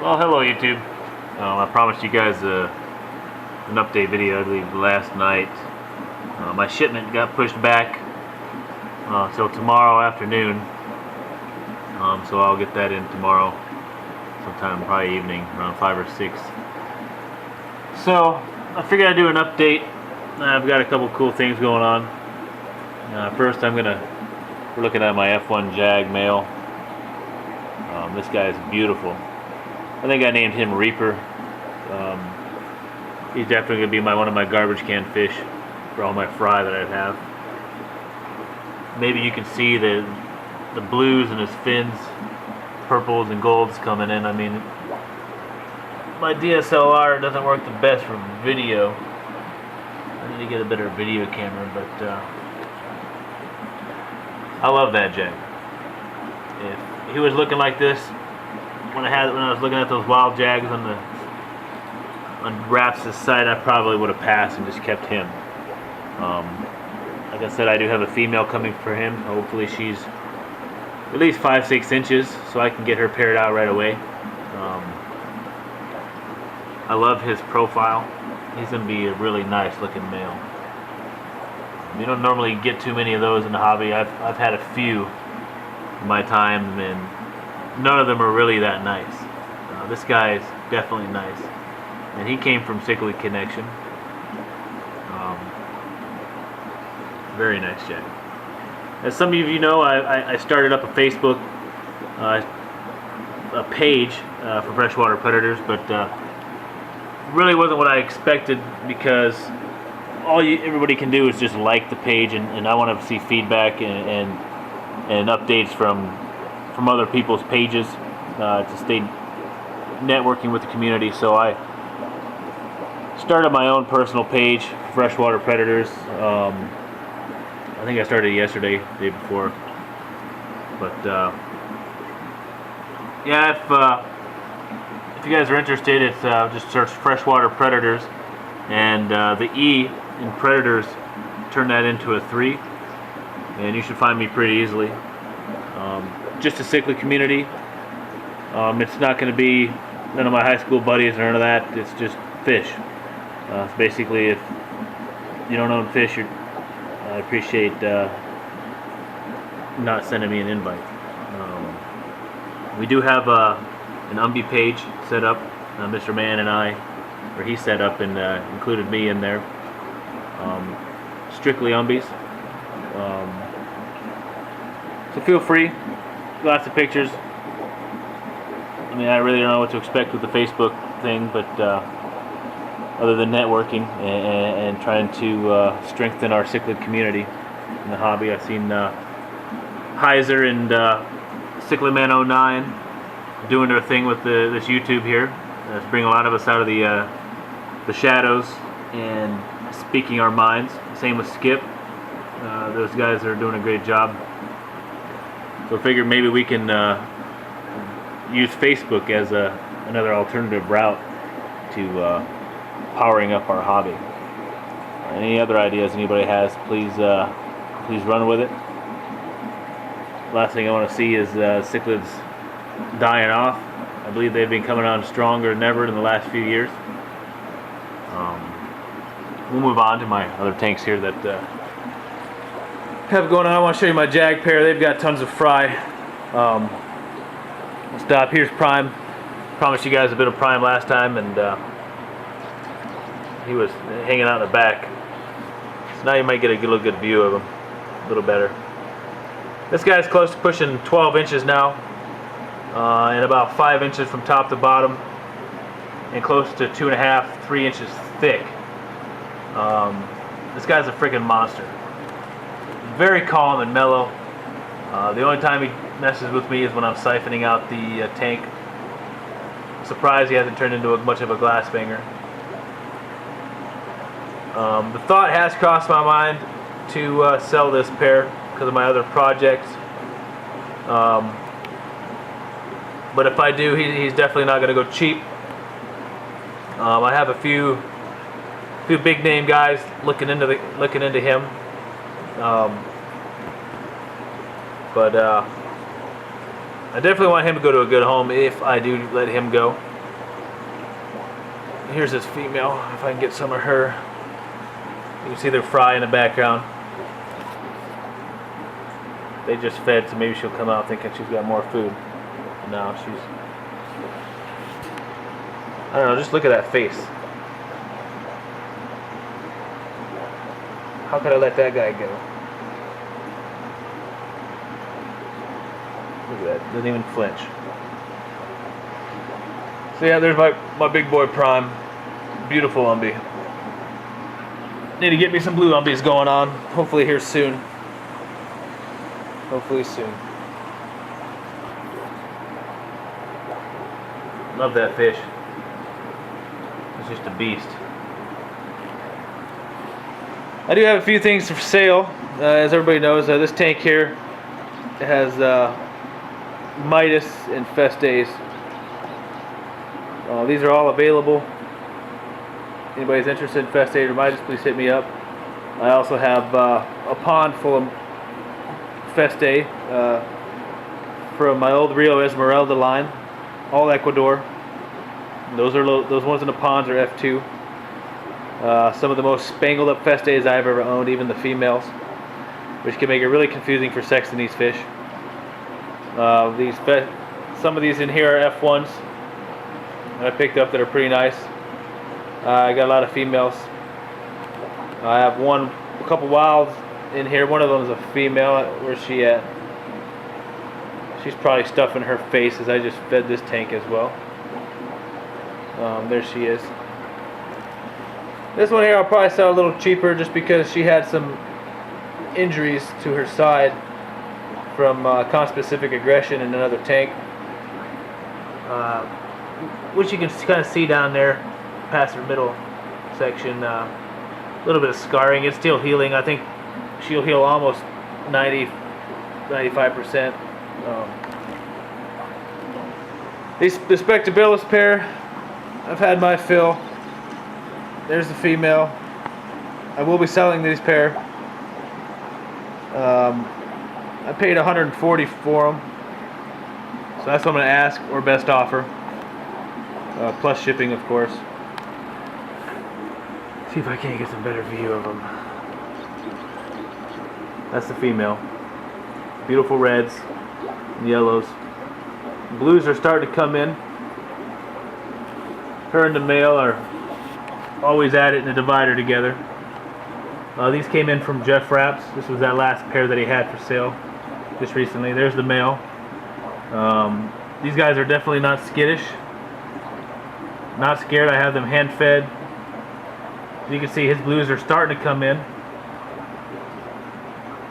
Well, hello YouTube. I promised you guys an update video, I believe, last night. My shipment got pushed back till tomorrow afternoon, so I'll get that in tomorrow, sometime probably evening, around 5 or 6. So I figured I'd do an update. I've got a couple cool things going on. First, we're looking at my F1 Jag male. This guy is beautiful. I think I named him Reaper. He's definitely going to be one of my garbage can fish for all my fry that I have. Maybe you can see the blues in his fins, purples and golds coming in. I mean, my DSLR doesn't work the best for video. I need to get a better video camera, but I love that Jag. If he was looking like this when I was looking at those wild Jags on Raps' site, I probably would have passed and just kept him. Like I said, I do have a female coming for him. Hopefully she's at least 5-6 inches, so I can get her paired out right away. I love his profile. He's going to be a really nice looking male. You don't normally get too many of those in the hobby. I've had a few in my time, and none of them are really that nice. This guy is definitely nice, and he came from Cichlid Connection. Very nice Jag. As some of you know, I started up a Facebook a page for freshwater predators, but really wasn't what I expected, because everybody can do is just like the page, and I want to see feedback and updates from other people's pages to stay networking with the community. So I started my own personal page for freshwater predators. I think I started yesterday, the day before. But yeah, if you guys are interested, it's just search freshwater predators, and the E in predators, turn that into a 3, and you should find me pretty easily. Just a cichlid community. It's not going to be none of my high school buddies or none of that. It's just fish. Basically, if you don't own fish, I appreciate not sending me an invite. We do have an Umbi page set up, Mr. Man and I, where he set up and included me in there. Strictly Umbies. So feel free. Lots of pictures. I mean, I really don't know what to expect with the Facebook thing, but other than networking and trying to strengthen our cichlid community in the hobby. I've seen Heiser and Cichlid Man 09 doing their thing with this YouTube here. It's bringing a lot of us out of the shadows and speaking our minds. Same with Skip. Those guys are doing a great job. So I figured maybe we can use Facebook as another alternative route to powering up our hobby. Any other ideas anybody has, please run with it. Last thing I want to see is cichlids dying off. I believe they've been coming on stronger than ever in the last few years. We'll move on to my other tanks here that have going on. I want to show you my Jag pair. They've got tons of fry. We'll stop. Here's Prime. Promised you guys a bit of Prime last time, and he was hanging out in the back. So now you might get a little good view of him, a little better. This guy's close to pushing 12 inches now, and about 5 inches from top to bottom, and close to 2.5, 3 inches thick. This guy's a freaking monster. Very calm and mellow. The only time he messes with me is when I'm siphoning out the tank. I'm surprised he hasn't turned into much of a glass banger. The thought has crossed my mind to sell this pair because of my other projects. But if I do, he's definitely not going to go cheap. I have a few big name guys looking into him. But I I definitely want him to go to a good home if I do let him go. Here's this female, if I can get some of her. You can see their fry in the background. They just fed, so maybe she'll come out thinking she's got more food. No, she's... I don't know, just look at that face. How could I let that guy go? Look at that, doesn't even flinch. So yeah, there's my big boy Prime. Beautiful umbie. Need to get me some blue umbies going on. Hopefully here soon. Hopefully soon. Love that fish. It's just a beast. I do have a few things for sale. As everybody knows, this tank here has Midas and Festaes. These are all available. Anybody's interested in Festae or Midas, please hit me up. I also have a pond full of Festae from my old Rio Esmeralda line, all Ecuador. Those ones in the ponds are F2. Some of the most spangled up Festaes I've ever owned, even the females, which can make it really confusing for sexing these fish. Some of these in here are F1s that I picked up that are pretty nice. I got a lot of females. I have a couple wilds in here. One of them is a female. Where's she at? She's probably stuffing her face as I just fed this tank as well. There she is. This one here I'll probably sell a little cheaper just because she had some injuries to her side from conspecific aggression in another tank, which you can kind of see down there past her middle section. A little bit of scarring. It's still healing. I think she'll heal almost 95%. The Spectabilis pair, I've had my fill. There's the female. I will be selling these pair. I paid $140 for them, so that's what I'm going to ask, or best offer, plus shipping, of course. See if I can't get some better view of them. That's the female. Beautiful reds and yellows. Blues are starting to come in. Her and the male are always at it in a divider together. These came in from Jeff Rapps. This was that last pair that he had for sale just recently. There's the male. These guys are definitely not skittish. Not scared. I have them hand fed. As you can see, his blues are starting to come in.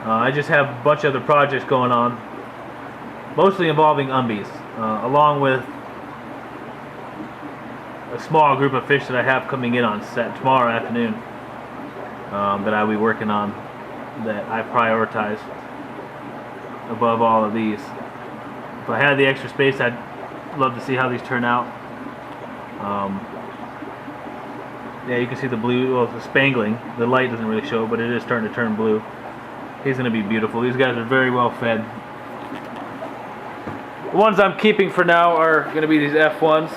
I just have a bunch of other projects going on, mostly involving umbies, along with a small group of fish that I have coming in on set tomorrow afternoon, that I'll be working on, that I prioritize above all of these. If I had the extra space, I'd love to see how these turn out. Yeah, you can see the blue, well, the spangling. The light doesn't really show, but it is starting to turn blue. He's going to be beautiful. These guys are very well fed. The ones I'm keeping for now are going to be these F1s.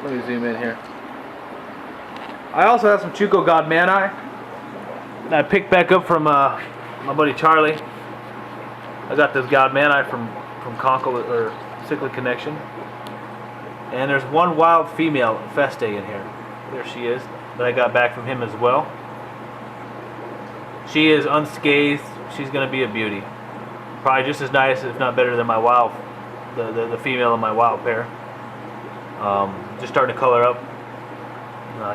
Let me zoom in here. I also have some Chuco God Mani that I picked back up from my buddy Charlie. I got this God Mani from Conkle, or Cyclic Connection. And there's one wild female Festae in here. There she is, that I got back from him as well. She is unscathed. She's going to be a beauty. Probably just as nice, if not better, than my wild, the female in my wild pair. Just starting to color up.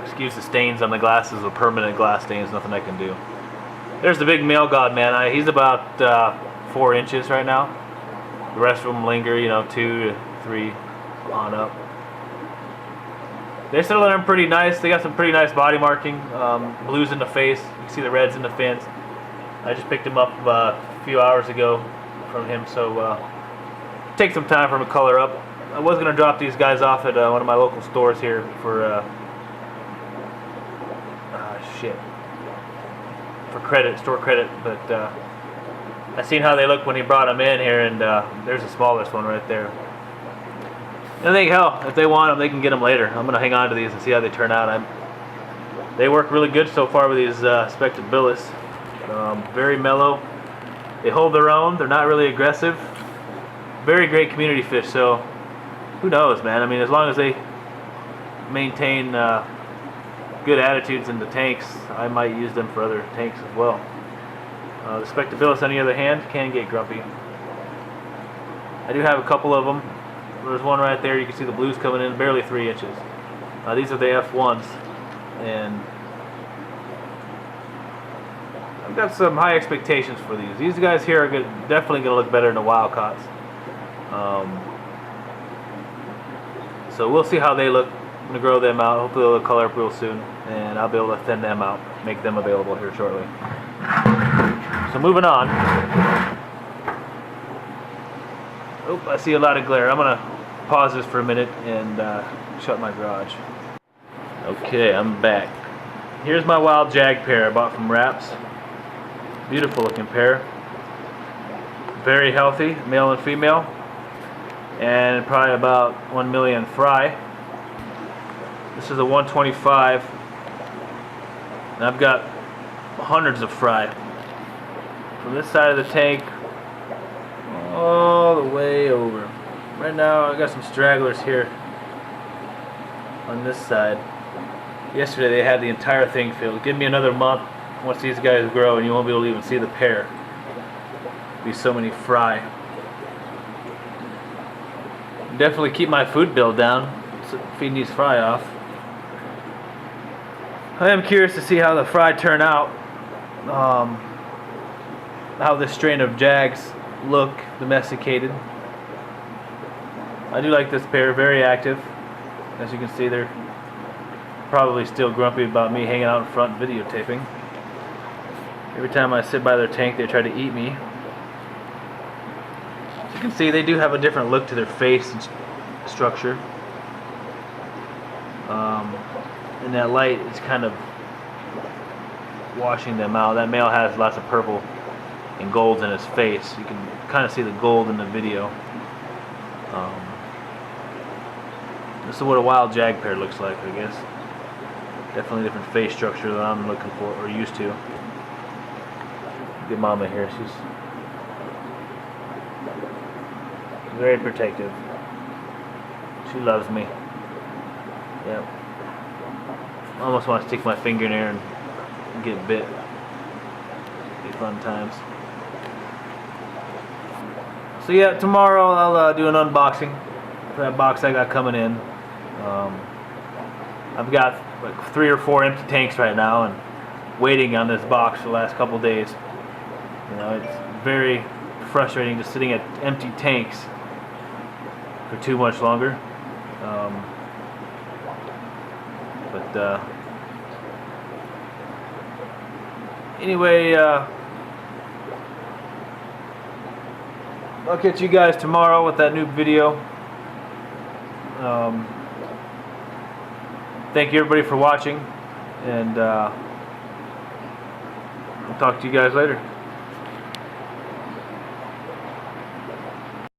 Excuse the stains on the glasses, the permanent glass stains, nothing I can do. There's the big male God Mani. He's about 4 inches right now. The rest of them linger, 2 to 3 on up. They're still in pretty nice. They got some pretty nice body marking. Blues in the face. You can see the reds in the fins. I just picked him up a few hours ago from him, so take some time for him to color up. I was going to drop these guys off at one of my local stores here for for credit, store credit, but I seen how they look when he brought them in here, and there's the smallest one right there. And I think, hell, if they want them, they can get them later. I'm going to hang on to these and see how they turn out. They work really good so far with these Spectabilis. Very mellow. They hold their own. They're not really aggressive. Very great community fish, so who knows, man. I mean, as long as they maintain good attitudes in the tanks, I might use them for other tanks as well. The Spectabilis, on the other hand, can get grumpy. I do have a couple of them. There's one right there. You can see the blues coming in, barely 3 inches. These are the F1s, and I've got some high expectations for these. These guys here are definitely going to look better than the wild caughts. So we'll see how they look. I'm going to grow them out. Hopefully they'll color up real soon, and I'll be able to thin them out, make them available here shortly. So moving on. Oh, I see a lot of glare. I'm going to pause this for a minute and shut my garage. Okay, I'm back. Here's my wild jag pair I bought from Wraps. Beautiful looking pair. Very healthy, male and female. And probably about 1 million fry. This is a 125. And I've got hundreds of fry. From this side of the tank all the way over. Right now I got some stragglers here on this side. Yesterday they had the entire thing filled. Give me another month once these guys grow and you won't be able to even see the pair. There'll be so many fry. Definitely keep my food bill down, feeding these fry off. I am curious to see how the fry turn out. How this strain of Jags look domesticated. I do like this pair, very active. As you can see, they're probably still grumpy about me hanging out in front videotaping. Every time I sit by their tank, they try to eat me. As you can see, they do have a different look to their face and structure. And that light is kind of washing them out. That male has lots of purple and golds in his face. You can kind of see the gold in the video. This is what a wild jag pair looks like, I guess. Definitely different face structure than I'm looking for or used to. Good mama here. She's very protective. She loves me. Yep. I almost want to stick my finger in there and get bit. Be fun times. So yeah, tomorrow I'll do an unboxing for that box I got coming in. I've got like 3 or 4 empty tanks right now and waiting on this box for the last couple days. You know, it's very frustrating just sitting at empty tanks for too much longer. Anyway, I'll catch you guys tomorrow with that new video. Thank you everybody for watching, and I'll talk to you guys later.